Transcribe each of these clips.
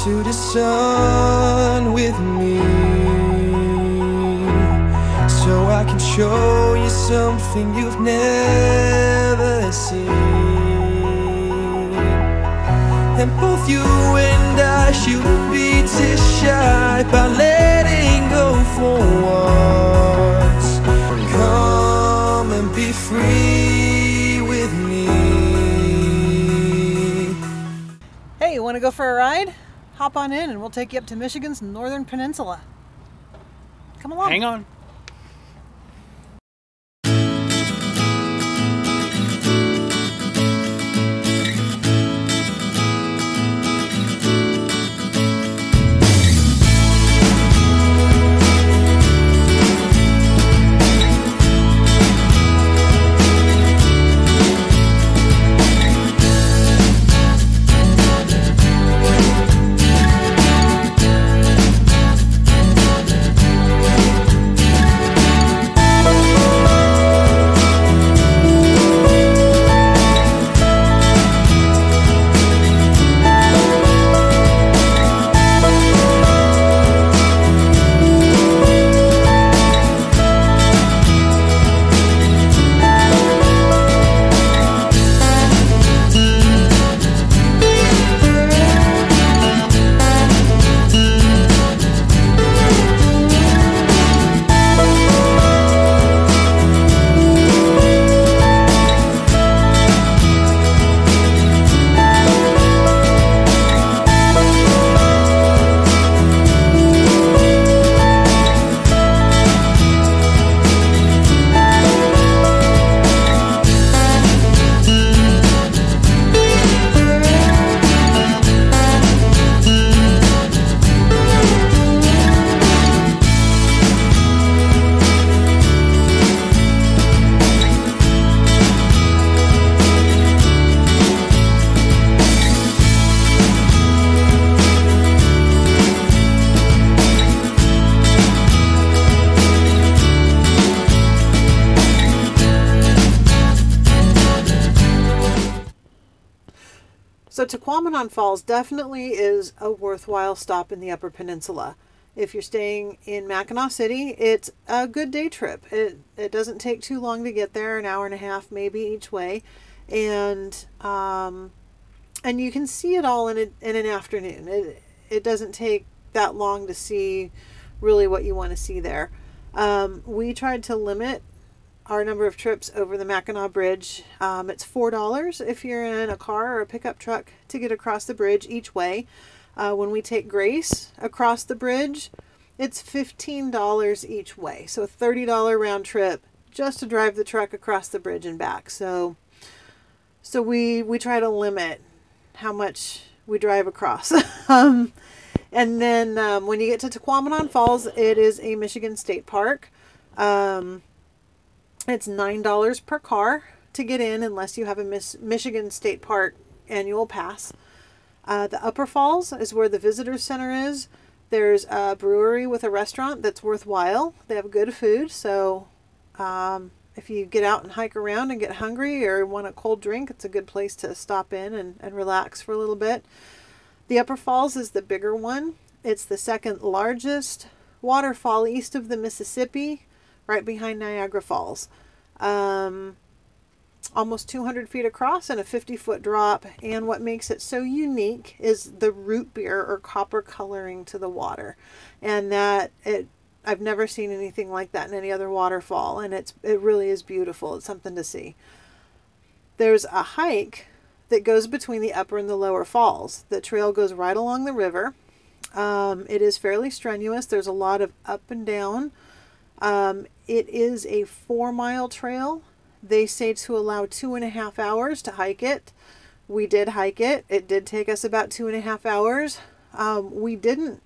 to the sun with me, so I can show you something you've never seen. And both you and I shouldn't be too shy about letting go for once. Come and be free with me. Hey, you want to go for a ride? Hop on in and we'll take you up to Michigan's northern peninsula. Come along. Hang on. So Tahquamenon Falls definitely is a worthwhile stop in the Upper Peninsula. If you're staying in Mackinaw City, it's a good day trip. It doesn't take too long to get there, an hour and a half maybe each way, and you can see it all in an afternoon. It doesn't take that long to see really what you want to see there. We tried to limit our number of trips over the Mackinaw Bridge. It's $4 if you're in a car or a pickup truck to get across the bridge each way. When we take Grace across the bridge, it's $15 each way. So a $30 round trip just to drive the truck across the bridge and back. So we try to limit how much we drive across. And then when you get to Tahquamenon Falls, it is a Michigan state park. It's $9 per car to get in unless you have a Michigan State Park annual pass. The Upper Falls is where the visitor center is. There's a brewery with a restaurant that's worthwhile. They have good food, so if you get out and hike around and get hungry or want a cold drink, it's a good place to stop in and relax for a little bit. The Upper Falls is the bigger one. It's the second largest waterfall east of the Mississippi, right behind Niagara Falls. Almost 200 feet across and a 50-foot drop. And what makes it so unique is the root beer or copper coloring to the water. And I've never seen anything like that in any other waterfall. And it really is beautiful. It's something to see. There's a hike that goes between the upper and the lower falls. The trail goes right along the river. It is fairly strenuous. There's a lot of up and down. It is a 4-mile trail. They say to allow 2.5 hours to hike it. We did hike it. It did take us about 2.5 hours. We didn't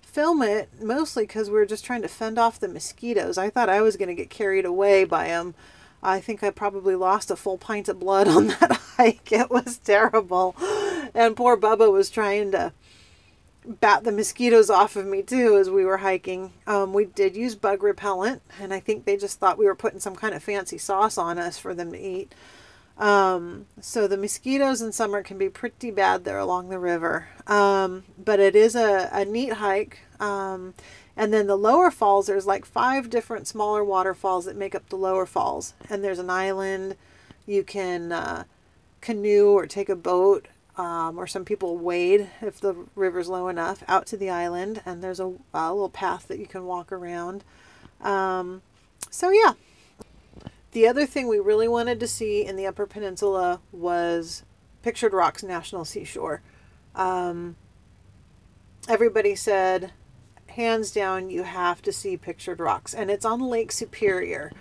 film it mostly because we were just trying to fend off the mosquitoes. I thought I was going to get carried away by them. I think I probably lost a full pint of blood on that hike. It was terrible. And poor Bubba was trying to bat the mosquitoes off of me too as we were hiking. We did use bug repellent, and I think they just thought we were putting some kind of fancy sauce on us for them to eat. So the mosquitoes in summer can be pretty bad there along the river. But it is a neat hike. And then the lower falls, there's like 5 different smaller waterfalls that make up the lower falls. And there's an island. You can canoe or take a boat, or some people wade if the river's low enough out to the island. And there's a little path that you can walk around. So yeah. The other thing we really wanted to see in the Upper Peninsula was Pictured Rocks National Seashore. Everybody said, hands down, you have to see Pictured Rocks. And it's on Lake Superior.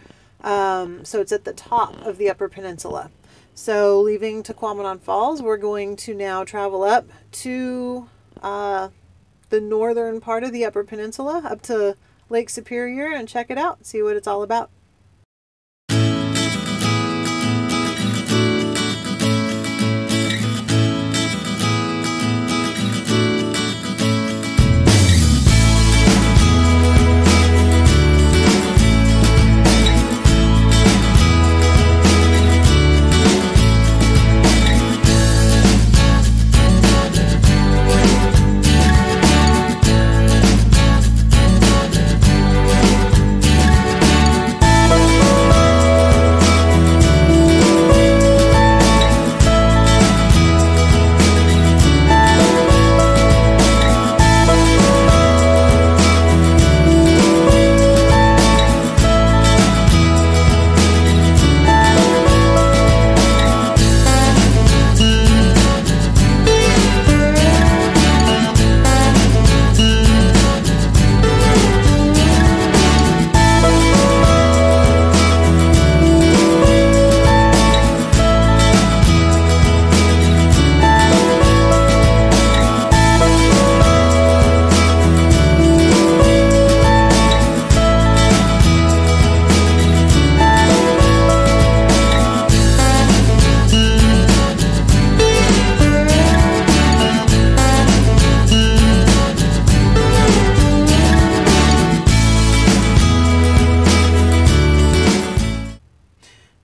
So it's at the top of the Upper Peninsula. So leaving Tahquamenon Falls, we're going to now travel up to the northern part of the Upper Peninsula, up to Lake Superior, and check it out, see what it's all about.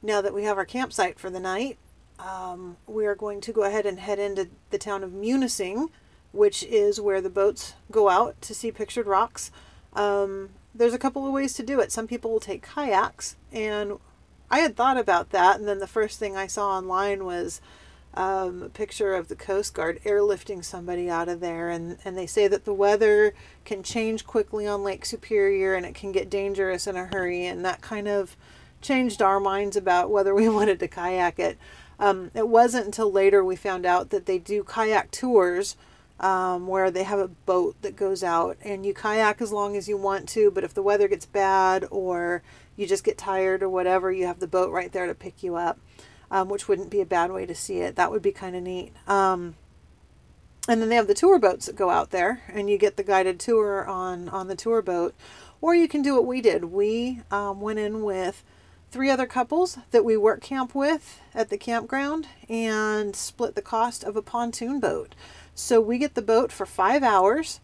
Now that we have our campsite for the night, we are going to go ahead and head into the town of Munising, which is where the boats go out to see Pictured Rocks. There's a couple of ways to do it. Some people will take kayaks, and I had thought about that, and then the first thing I saw online was a picture of the Coast Guard airlifting somebody out of there, and they say that the weather can change quickly on Lake Superior and it can get dangerous in a hurry, and that kind of changed our minds about whether we wanted to kayak it. It wasn't until later we found out that they do kayak tours, where they have a boat that goes out and you kayak as long as you want to, but if the weather gets bad or you just get tired or whatever, you have the boat right there to pick you up, which wouldn't be a bad way to see it. That would be kind of neat. And then they have the tour boats that go out there, and you get the guided tour on the tour boat. Or you can do what we did. We went in with 3 other couples that we work camp with at the campground and split the cost of a pontoon boat. So we get the boat for 5 hours.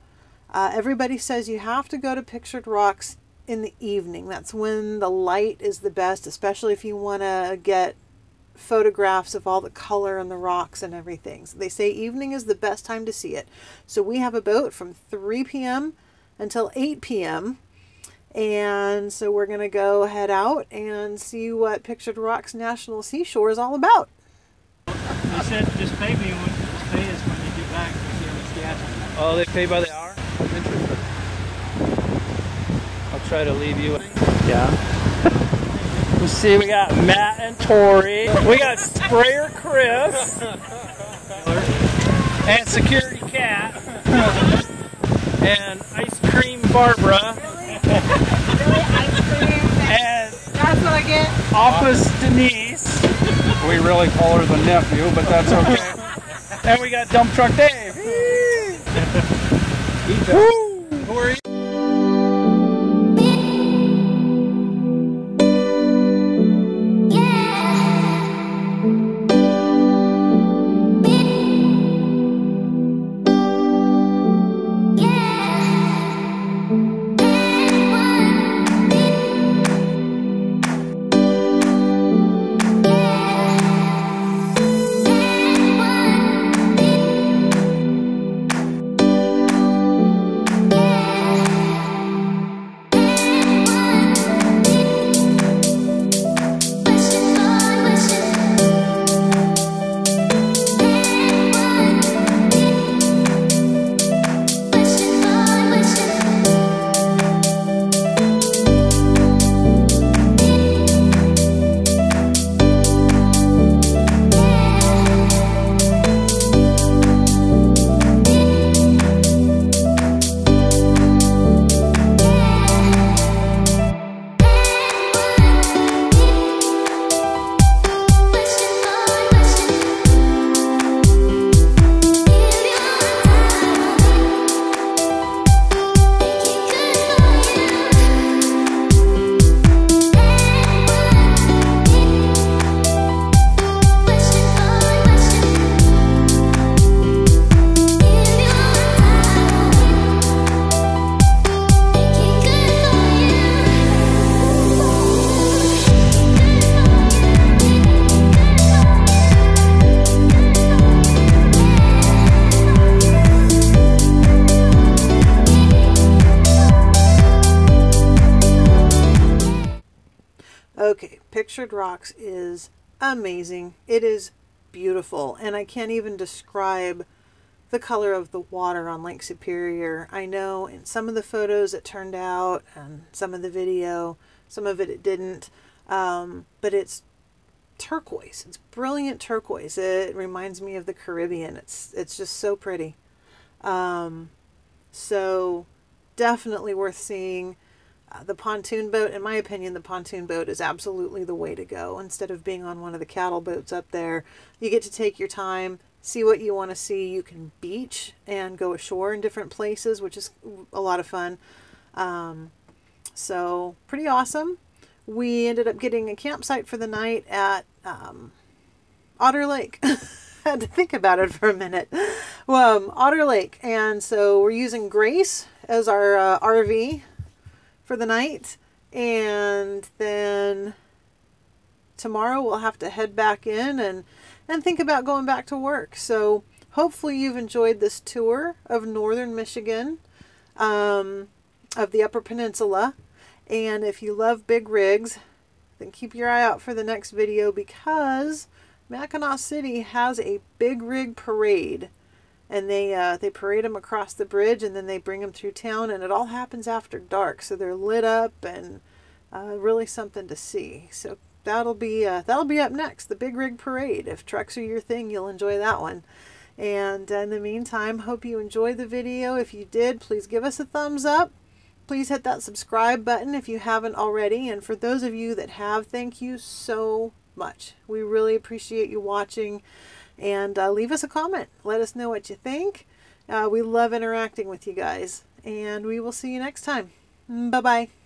Everybody says you have to go to Pictured Rocks in the evening. That's when the light is the best, especially if you want to get photographs of all the color and the rocks and everything. So they say evening is the best time to see it. So we have a boat from 3 p.m. until 8 p.m. And so we're going to go head out and see what Pictured Rocks National Seashore is all about. They said just pay us when you get back to see how much gas. Oh, they pay by the hour? I'll try to leave you. Yeah. Let's see, we got Matt and Tori. We got Sprayer Chris. And Security Cat. And Ice Cream Barbara. Really, ice cream? And That's what I get? Office Denise. We really call her the nephew, but that's okay. And we got Dump Truck Dave. Woo! Who are you? Okay, Pictured Rocks is amazing. It is beautiful, and I can't even describe the color of the water on Lake Superior. I know in some of the photos it turned out, and some of the video, some of it didn't, but it's turquoise. It's brilliant turquoise. It reminds me of the Caribbean. It's just so pretty. So definitely worth seeing. The pontoon boat, in my opinion, the pontoon boat is absolutely the way to go. Instead of being on one of the cattle boats up there, you get to take your time, see what you want to see. You can beach and go ashore in different places, which is a lot of fun. So pretty awesome. We ended up getting a campsite for the night at Otter Lake. I had to think about it for a minute. Otter Lake. And so we're using Grace as our RV for the night, and then tomorrow we'll have to head back in and think about going back to work. So hopefully you've enjoyed this tour of northern Michigan, of the Upper Peninsula. And if you love big rigs, then keep your eye out for the next video, because Mackinaw City has a big rig parade. And they parade them across the bridge, and then they bring them through town, and it all happens after dark. So they're lit up, and really something to see. So that'll be up next, the Big Rig Parade. If trucks are your thing, you'll enjoy that one. And in the meantime, hope you enjoyed the video. If you did, please give us a thumbs up. Please hit that subscribe button if you haven't already. And for those of you that have, thank you so much. We really appreciate you watching. And leave us a comment. Let us know what you think. We love interacting with you guys. And we will see you next time. Bye-bye.